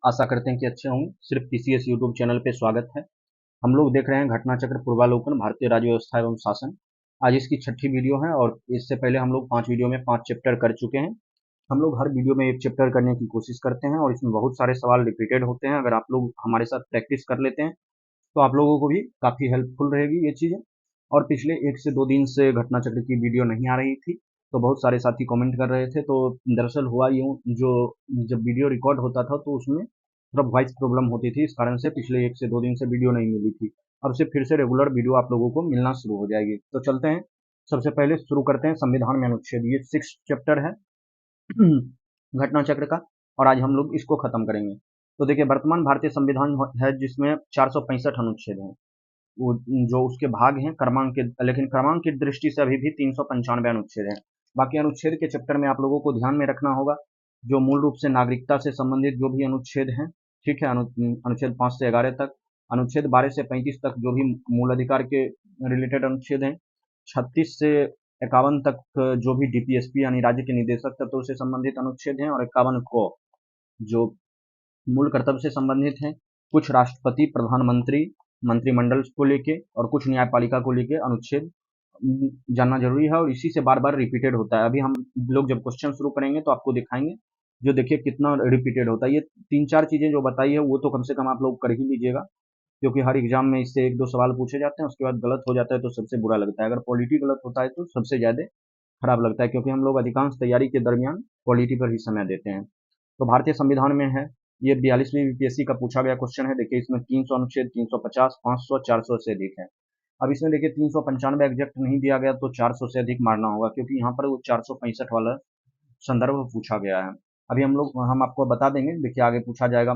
आशा करते हैं कि अच्छे होंगे। सिर्फ टीसीएस यूट्यूब चैनल पे स्वागत है। हम लोग देख रहे हैं घटना चक्र पूर्वालोकन भारतीय राज्य व्यवस्था एवं शासन। आज इसकी छठी वीडियो है और इससे पहले हम लोग 5 वीडियो में 5 चैप्टर कर चुके हैं। हम लोग हर वीडियो में एक चैप्टर करने की कोशिश करते हैं और इसमें बहुत सारे सवाल रिपीटेड होते हैं। अगर आप लोग हमारे साथ प्रैक्टिस कर लेते हैं तो आप लोगों को भी काफ़ी हेल्पफुल रहेगी ये चीज़ें। और पिछले 1 से 2 दिन से घटना चक्र की वीडियो नहीं आ रही थी, तो बहुत सारे साथी कमेंट कर रहे थे। तो दरअसल हुआ यूँ, जो जब वीडियो रिकॉर्ड होता था तो उसमें थोड़ा वॉइस प्रॉब्लम होती थी, इस कारण से पिछले 1 से 2 दिन से वीडियो नहीं मिली थी। अब से फिर से रेगुलर वीडियो आप लोगों को मिलना शुरू हो जाएगी। तो चलते हैं, सबसे पहले शुरू करते हैं संविधान में अनुच्छेद। ये 6 चैप्टर है घटना चक्र का, और आज हम लोग इसको खत्म करेंगे। तो देखिए, वर्तमान भारतीय संविधान है जिसमें 465 अनुच्छेद हैं। वो जो उसके भाग हैं क्रमांक के, लेकिन क्रमांक की दृष्टि से अभी भी 395 अनुच्छेद हैं। बाकी अनुच्छेद के चैप्टर में आप लोगों को ध्यान में रखना होगा, जो मूल रूप से नागरिकता से संबंधित जो भी अनुच्छेद हैं, ठीक है, अनुच्छेद 5 से 11 तक, अनुच्छेद 12 से 35 तक जो भी मूल अधिकार के रिलेटेड अनुच्छेद हैं, 36 से 51 तक जो भी डीपीएसपी यानी राज्य के निदेशक तत्वों से संबंधित अनुच्छेद हैं, और 51 को जो मूल कर्तव्य से संबंधित हैं, कुछ राष्ट्रपति, प्रधानमंत्री, मंत्रिमंडल को लेके और कुछ न्यायपालिका को लेके अनुच्छेद जानना जरूरी है, और इसी से बार बार रिपीटेड होता है। अभी हम लोग जब क्वेश्चन शुरू करेंगे तो आपको दिखाएंगे, जो देखिए कितना रिपीटेड होता है। ये 3-4 चीजें जो बताई है वो तो कम से कम आप लोग कर ही लीजिएगा, क्योंकि हर एग्जाम में इससे 1-2 सवाल पूछे जाते हैं, उसके बाद गलत हो जाता है तो सबसे बुरा लगता है। अगर पॉलिटी गलत होता है तो सबसे ज्यादा खराब लगता है, क्योंकि हम लोग अधिकांश तैयारी के दरमियान पॉलिटी पर ही समय देते हैं। तो भारतीय संविधान में है, ये 42वीं यूपीएससी का पूछा गया क्वेश्चन है। देखिए, इसमें 300 अनुच्छेद, 350, 500, 400 से अधिक है। अब इसमें देखिए 395 एग्जैक्ट नहीं दिया गया तो 400 से अधिक मारना होगा, क्योंकि यहाँ पर वो 465 वाला संदर्भ पूछा गया है। अभी हम आपको बता देंगे, देखिए आगे पूछा जाएगा।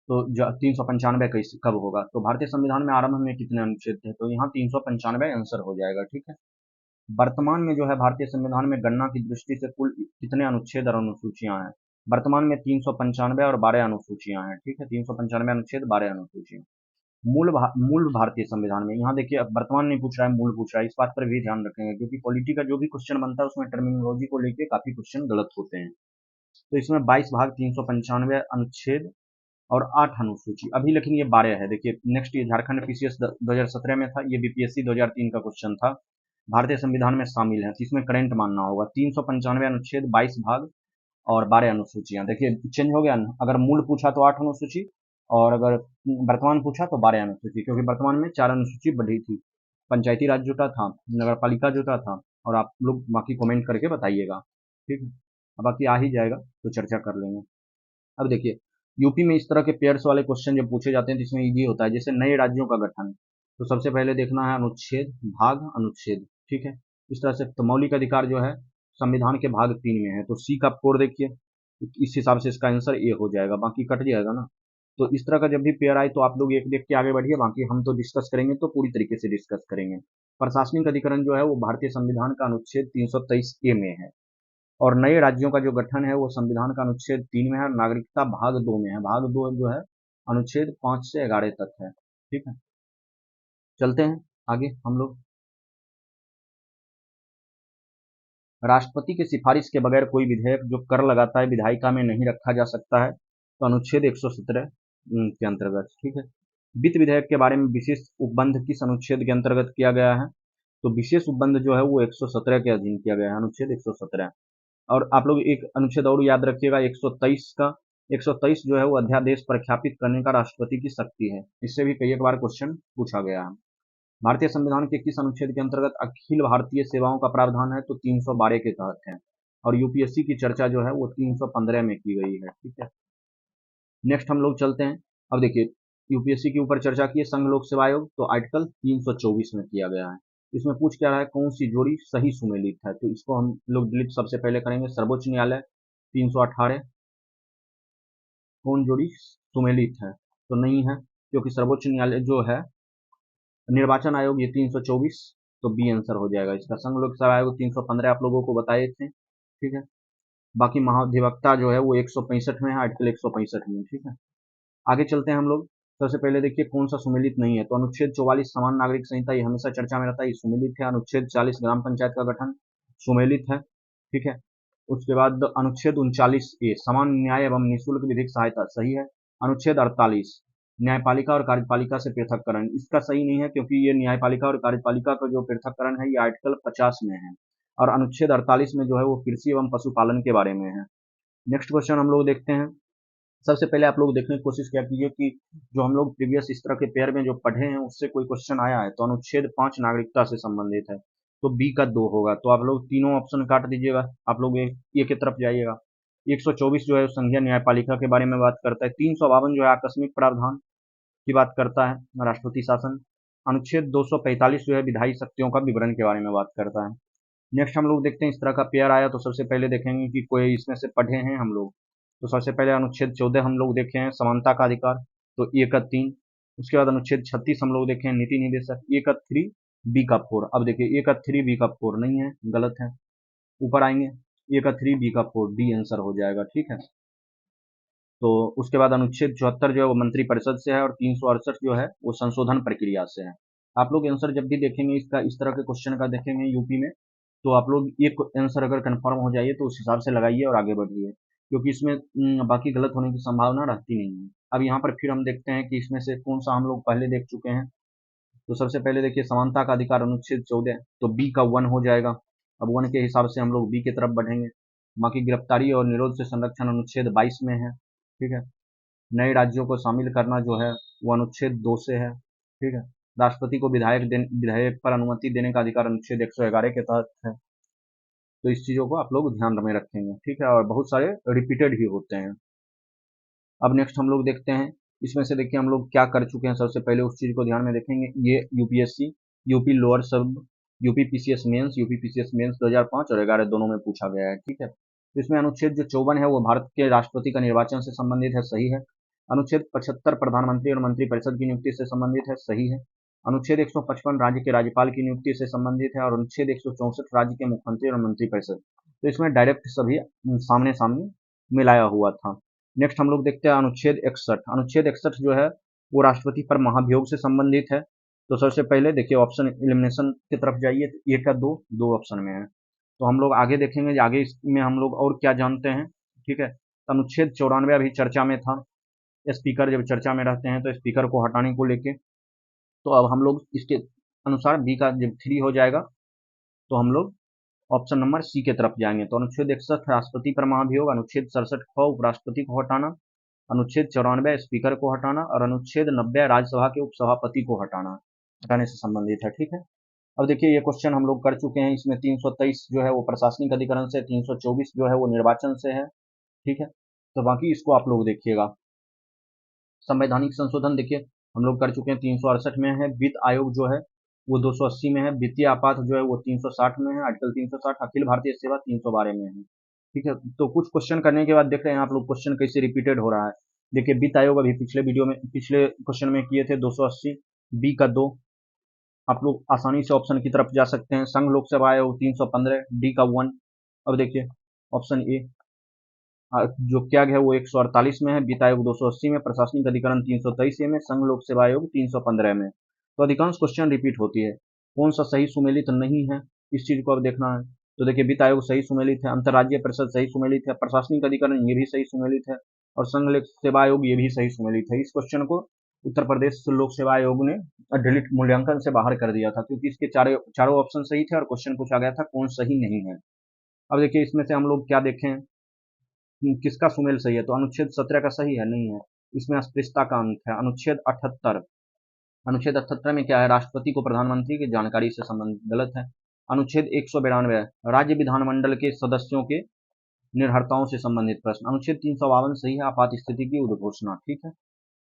तो 395 कब होगा, तो भारतीय संविधान में आरंभ में कितने अनुच्छेद थे, तो यहाँ 395 आंसर हो जाएगा। ठीक है, वर्तमान में जो है भारतीय संविधान में गणना की दृष्टि से कुल कितने अनुच्छेद और अनुसूचियां हैं। वर्तमान में 395 और 12 अनुसूचियां हैं। ठीक है, 395 अनुच्छेद, 12 अनुसूचियां। मूल भारतीय संविधान में, यहाँ देखिए अब वर्तमान नहीं पूछ रहा है, मूल पूछ रहा है। इस बात पर भी ध्यान रखेंगे, क्योंकि पॉलिटी का जो भी क्वेश्चन बनता है उसमें टर्मिनोलॉजी को लेके काफी क्वेश्चन गलत होते हैं। तो इसमें 22 भाग, 395 अनुच्छेद और 8 अनुसूची। अभी लेकिन ये 12 है। देखिए नेक्स्ट, ये झारखंड पीसीएस 2017 में था, ये बीपीएससी 2003 का क्वेश्चन था, भारतीय संविधान में शामिल है, तो इसमें करंट मानना होगा। 395 अनुच्छेद, 22 भाग और 12 अनुसूचियां। देखिए चेंज हो गया ना, अगर मूल पूछा तो 8 अनुसूची, और अगर वर्तमान पूछा तो 12 अनुसूची, क्योंकि वर्तमान में 4 अनुसूची बढ़ी थी। पंचायती राज जुटा था, नगर पालिका जुटा था, और आप लोग बाकी कमेंट करके बताइएगा। ठीक है, अब बाकी आ ही जाएगा तो चर्चा कर लेंगे। अब देखिए, यूपी में इस तरह के पेयर्स वाले क्वेश्चन जब पूछे जाते हैं तो इसमें इजी होता है, जैसे नए राज्यों का गठन। तो सबसे पहले देखना है अनुच्छेद, भाग, अनुच्छेद। ठीक है, इस तरह से तो मौलिक अधिकार जो है संविधान के भाग 3 में है, तो सी का कोड देखिए, इस हिसाब से इसका आंसर ए हो जाएगा, बाकी कट जाएगा ना। तो इस तरह का जब भी पेयर आए तो आप लोग एक देख के आगे बढ़िए, बाकी हम तो डिस्कस करेंगे तो पूरी तरीके से डिस्कस करेंगे। प्रशासनिक अधिकरण जो है वो भारतीय संविधान का अनुच्छेद 323 ए में है, और नए राज्यों का जो गठन है वो संविधान का अनुच्छेद 3 में है, और नागरिकता भाग 2 में है। भाग 2 जो है अनुच्छेद 5 से 11 तक है। ठीक है, चलते हैं आगे हम लोग। राष्ट्रपति की सिफारिश के बगैर कोई विधेयक जो कर लगाता है विधायिका में नहीं रखा जा सकता है, तो अनुच्छेद 117 के अंतर्गत। ठीक है, वित्त विधेयक के बारे में विशेष उपबंध किस अनुच्छेद के अंतर्गत किया गया है, तो विशेष उपबंध जो है वो 117 के अधीन किया गया है, अनुच्छेद 117। और आप लोग एक अनुच्छेद और याद रखिएगा, 123 का। 123 जो है वो अध्यादेश प्रख्यापित करने का राष्ट्रपति की शक्ति है। इससे भी कई एक बार क्वेश्चन पूछा गया है। भारतीय संविधान के किस अनुच्छेद के अंतर्गत अखिल भारतीय सेवाओं का प्रावधान है, तो 312 के तहत है। और यूपीएससी की चर्चा जो है वो 315 में की गई है। ठीक है, नेक्स्ट हम लोग चलते हैं। अब देखिए, यूपीएससी के ऊपर चर्चा की है संघ लोक सेवा आयोग, तो आर्टिकल 324 में किया गया है। इसमें पूछ क्या रहा है, कौन सी जोड़ी सही सुमेलित है, तो इसको हम लोग डिलीट सबसे पहले करेंगे। सर्वोच्च न्यायालय 318, कौन जोड़ी सुमेलित है, तो नहीं है, क्योंकि सर्वोच्च न्यायालय जो है, निर्वाचन आयोग ये 324, तो बी आंसर हो जाएगा इसका। संघ लोक सेवा आयोग 315 आप लोगों को बताए थे। ठीक है, बाकी महाधिवक्ता जो है वो 165 में है, आर्टिकल 165 में। ठीक है, आगे चलते हैं हम लोग। सबसे पहले देखिए कौन सा सुमेलित नहीं है, तो अनुच्छेद 44 समान नागरिक संहिता, ये हमेशा चर्चा में रहता है, ये सुमेलित है। अनुच्छेद 40 ग्राम पंचायत का गठन सुमेलित है। ठीक है, उसके बाद अनुच्छेद 39A समान न्याय एवं निःशुल्क विधिक सहायता सही है। अनुच्छेद 48 न्यायपालिका और कार्यपालिका से पृथककरण, इसका सही नहीं है क्योंकि ये न्यायपालिका और कार्यपालिका का जो पृथककरण है ये आर्टिकल 50 में है और अनुच्छेद 48 में जो है वो कृषि एवं पशुपालन के बारे में है। नेक्स्ट क्वेश्चन हम लोग देखते हैं। सबसे पहले आप लोग देखने की कोशिश क्या कीजिए कि जो हम लोग प्रीवियस इस तरह के पेयर में जो पढ़े हैं उससे कोई क्वेश्चन आया है तो अनुच्छेद 5 नागरिकता से संबंधित है तो बी का 2 होगा। तो आप लोग तीनों ऑप्शन काट दीजिएगा, आप लोग ए की तरफ जाइएगा। 124 जो है संघीय न्यायपालिका के बारे में बात करता है। 352 जो है आकस्मिक प्रावधान की बात करता है, राष्ट्रपति शासन। अनुच्छेद 245 जो है विधायी शक्तियों का विवरण के बारे में बात करता है। नेक्स्ट हम लोग देखते हैं इस तरह का पेयर आया तो सबसे पहले देखेंगे कि कोई इसमें से पढ़े हैं हम लोग। तो सबसे पहले अनुच्छेद 14 हम लोग देखे हैं समानता का अधिकार, तो ए का 3। उसके बाद अनुच्छेद 36 हम लोग देखे हैं नीति निदेशक, ए का 3 बी का 4। अब देखिए ए का 3 बी का 4 नहीं है, गलत है। ऊपर आएंगे ए का 3 बी का 4 डी आंसर हो जाएगा, ठीक है। तो उसके बाद अनुच्छेद 74 जो है वो मंत्रिपरिषद से है और 368 जो है वो संशोधन प्रक्रिया से है। आप लोग आंसर जब भी देखेंगे इसका इस तरह के क्वेश्चन का देखेंगे यूपी में तो आप लोग एक आंसर अगर कंफर्म हो जाइए तो उस हिसाब से लगाइए और आगे बढ़िए क्योंकि इसमें बाकी गलत होने की संभावना रहती नहीं है। अब यहाँ पर फिर हम देखते हैं कि इसमें से कौन सा हम लोग पहले देख चुके हैं। तो सबसे पहले देखिए समानता का अधिकार अनुच्छेद 14 तो बी का 1 हो जाएगा। अब 1 के हिसाब से हम लोग बी की तरफ बढ़ेंगे। बाकी गिरफ्तारी और निरोध से संरक्षण अनुच्छेद 22 में है, ठीक है। नए राज्यों को शामिल करना जो है वो अनुच्छेद 2 से है, ठीक है। राष्ट्रपति को विधेयक पर अनुमति देने का अधिकार अनुच्छेद 111 के तहत है। तो इस चीज़ों को आप लोग ध्यान में रखेंगे, ठीक है। और बहुत सारे रिपीटेड भी होते हैं। अब नेक्स्ट हम लोग देखते हैं इसमें से देखिए हम लोग क्या कर चुके हैं। सबसे पहले उस चीज़ को ध्यान में रखेंगे, ये यूपीएससी यूपी लोअर सब यूपी पीसीएस मेंस 2005 और 11 दोनों में पूछा गया है, ठीक है। तो इसमें अनुच्छेद जो 54 है वो भारत के राष्ट्रपति का निर्वाचन से संबंधित है, सही है। अनुच्छेद 75 प्रधानमंत्री और मंत्रिपरिषद की नियुक्ति से संबंधित है, सही है। अनुच्छेद 155 राज्य के राज्यपाल की नियुक्ति से संबंधित है और अनुच्छेद 164 राज्य के मुख्यमंत्री और मंत्रिपरिषद। तो इसमें डायरेक्ट सभी सामने सामने मिलाया हुआ था। नेक्स्ट हम लोग देखते हैं अनुच्छेद 61। अनुच्छेद 61 जो है वो राष्ट्रपति पर महाभियोग से संबंधित है। तो सबसे पहले देखिए ऑप्शन एलिमिनेशन की तरफ जाइए, ए का 2 ऑप्शन में है। तो हम लोग आगे देखेंगे, आगे इसमें हम लोग और क्या जानते हैं, ठीक है। तो अनुच्छेद 94 अभी चर्चा में था। स्पीकर जब चर्चा में रहते हैं तो स्पीकर को हटाने को लेके, तो अब हम लोग इसके अनुसार बी का जब 3 हो जाएगा तो हम लोग ऑप्शन नंबर सी के तरफ जाएंगे। तो अनुच्छेद 61 राष्ट्रपति पर महाभियोग, अनुच्छेद 67 ख उपराष्ट्रपति को हटाना, अनुच्छेद 94 स्पीकर को हटाना और अनुच्छेद 90 राज्यसभा के उपसभापति को हटाने से संबंधित है, ठीक है। अब देखिए ये क्वेश्चन हम लोग कर चुके हैं। इसमें 323 जो है वो प्रशासनिक अधिकरण से, 324 जो है वो निर्वाचन से है, ठीक है। तो बाकी इसको आप लोग देखिएगा। संवैधानिक संशोधन देखिए हम लोग कर चुके हैं, 368 में है। वित्त आयोग जो है वो 280 में है। वित्तीय आपात जो है वो 360 में है, आर्टिकल 360। अखिल भारतीय सेवा 312 में है, ठीक है। तो कुछ क्वेश्चन करने के बाद देख रहे हैं आप लोग क्वेश्चन कैसे रिपीटेड हो रहा है। देखिए वित्त आयोग अभी पिछले क्वेश्चन में किए थे 280, बी का 2। आप लोग आसानी से ऑप्शन की तरफ जा सकते हैं। संघ लोक सेवा आयोग 315, डी का 1। अब देखिए ऑप्शन ए जो क्या है वो 148 में है, वित्त आयोग 280 में, प्रशासनिक अधिकरण 323 में, संघ लोक सेवा आयोग 315 में। तो अधिकांश क्वेश्चन रिपीट होती है। कौन सा सही सुमेलित नहीं है इस चीज को अब देखना है। तो देखिए वित्त आयोग सही सुमेलित है, अंतर्राज्यीय परिषद सही सुमेलित है, प्रशासनिक अधिकरण ये भी सही सुमेलित है और संघ लोक सेवा आयोग ये भी सही सुमेलित है। इस क्वेश्चन को उत्तर प्रदेश लोक सेवा आयोग ने डिलीट मूल्यांकन से बाहर कर दिया था क्योंकि इसके चारों ऑप्शन सही थे और क्वेश्चन पूछा गया था कौन सही नहीं है। अब देखिए इसमें से हम लोग क्या देखें किसका सुमेल सही है। तो अनुच्छेद 17 का सही है, नहीं है। इसमें अस्पृश्यता का अंत है। अनुच्छेद 78 में क्या है, राष्ट्रपति को प्रधानमंत्री की जानकारी से संबंधित, गलत है। अनुच्छेद 192 राज्य विधानमंडल के सदस्यों के निर्हरताओं से संबंधित प्रश्न। अनुच्छेद 352 सही है, आपात स्थिति की उद्घोषणा, ठीक है।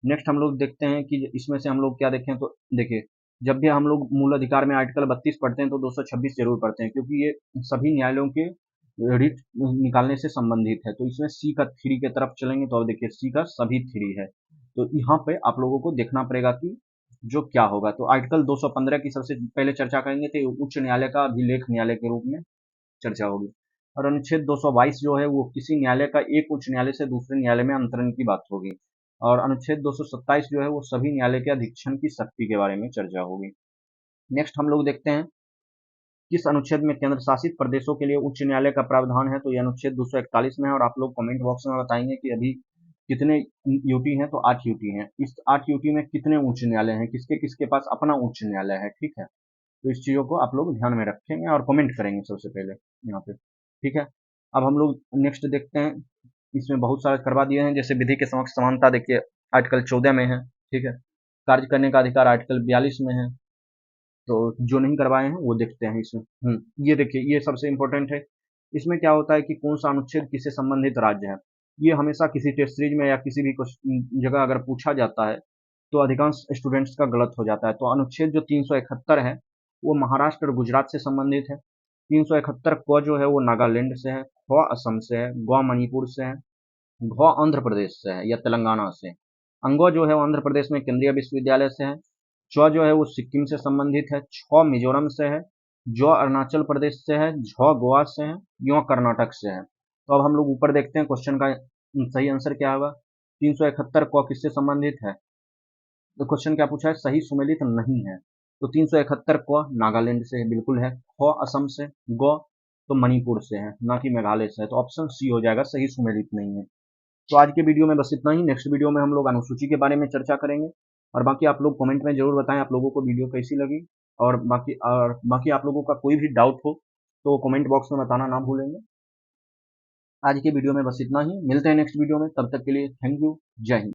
नेक्स्ट हम लोग देखते हैं कि इसमें से हम लोग क्या देखें। तो देखिए जब भी हम लोग मूल अधिकार में आर्टिकल 32 पढ़ते हैं तो 226 जरूर पढ़ते हैं क्योंकि ये सभी न्यायालयों के रिट निकालने से संबंधित है। तो इसमें सी का 3 के तरफ चलेंगे तो अब देखिए सी का सभी 3 है। तो यहाँ पे आप लोगों को देखना पड़ेगा कि जो क्या होगा। तो आर्टिकल 215 की सबसे पहले चर्चा करेंगे तो उच्च न्यायालय का अभिलेख न्यायालय के रूप में चर्चा होगी। और अनुच्छेद 222 जो है वो किसी न्यायालय का एक उच्च न्यायालय से दूसरे न्यायालय में अंतरण की बात होगी। और अनुच्छेद 227 जो है वो सभी न्यायालय के अधीक्षण की शक्ति के बारे में चर्चा होगी। नेक्स्ट हम लोग देखते हैं किस अनुच्छेद में केंद्र शासित प्रदेशों के लिए उच्च न्यायालय का प्रावधान है, तो यह अनुच्छेद 241 में है। और आप लोग कमेंट बॉक्स में बताएंगे कि अभी कितने यूटी हैं, तो 8 यूटी हैं। इस 8 यूटी में कितने उच्च न्यायालय हैं, किसके किसके पास अपना उच्च न्यायालय है, ठीक है। तो इस चीज़ों को आप लोग ध्यान में रखेंगे और कमेंट करेंगे सबसे पहले यहाँ पे, ठीक है। अब हम लोग नेक्स्ट देखते हैं, इसमें बहुत सारे करवा दिए हैं, जैसे विधि के समक्ष समानता देखिए आर्टिकल 14 में है, ठीक है। कार्य करने का अधिकार आर्टिकल 42 में है। तो जो नहीं करवाए हैं वो देखते हैं इसमें। ये देखिए, ये सबसे इम्पोर्टेंट है। इसमें क्या होता है कि कौन सा अनुच्छेद किससे संबंधित राज्य है। ये हमेशा किसी टेस्ट सीरीज में या किसी भी जगह अगर पूछा जाता है तो अधिकांश स्टूडेंट्स का गलत हो जाता है। तो अनुच्छेद जो 371 है वो महाराष्ट्र और गुजरात से संबंधित है। 371 क जो है वो नागालैंड से है, ख असम से है, ग मणिपुर से है, घ आंध्र प्रदेश से है या तेलंगाना से। अंग जो है वो आंध्र प्रदेश में केंद्रीय विश्वविद्यालय से है। च जो है वो सिक्किम से संबंधित है। छ मिजोरम से है। ज अरुणाचल प्रदेश से है। झ गोवा से है। य कर्नाटक से है। तो अब हम लोग ऊपर देखते हैं क्वेश्चन का सही आंसर क्या होगा। 371 क किससे संबंधित है, तो क्वेश्चन क्या पूछा है, सही सुमेलित नहीं है। तो 371 क नागालैंड से बिल्कुल है। ख असम से, ग तो मणिपुर से है, ना कि मेघालय से है। तो ऑप्शन सी हो जाएगा, सही सुमेलित नहीं है। तो आज के वीडियो में बस इतना ही। नेक्स्ट वीडियो में हम लोग अनुसूची के बारे में चर्चा करेंगे। और बाकी आप लोग कमेंट में जरूर बताएं आप लोगों को वीडियो कैसी लगी। और बाकी आप लोगों का कोई भी डाउट हो तो कमेंट बॉक्स में बताना ना भूलेंगे। आज के वीडियो में बस इतना ही। मिलते हैं नेक्स्ट वीडियो में, तब तक के लिए थैंक यू। जय हिंद।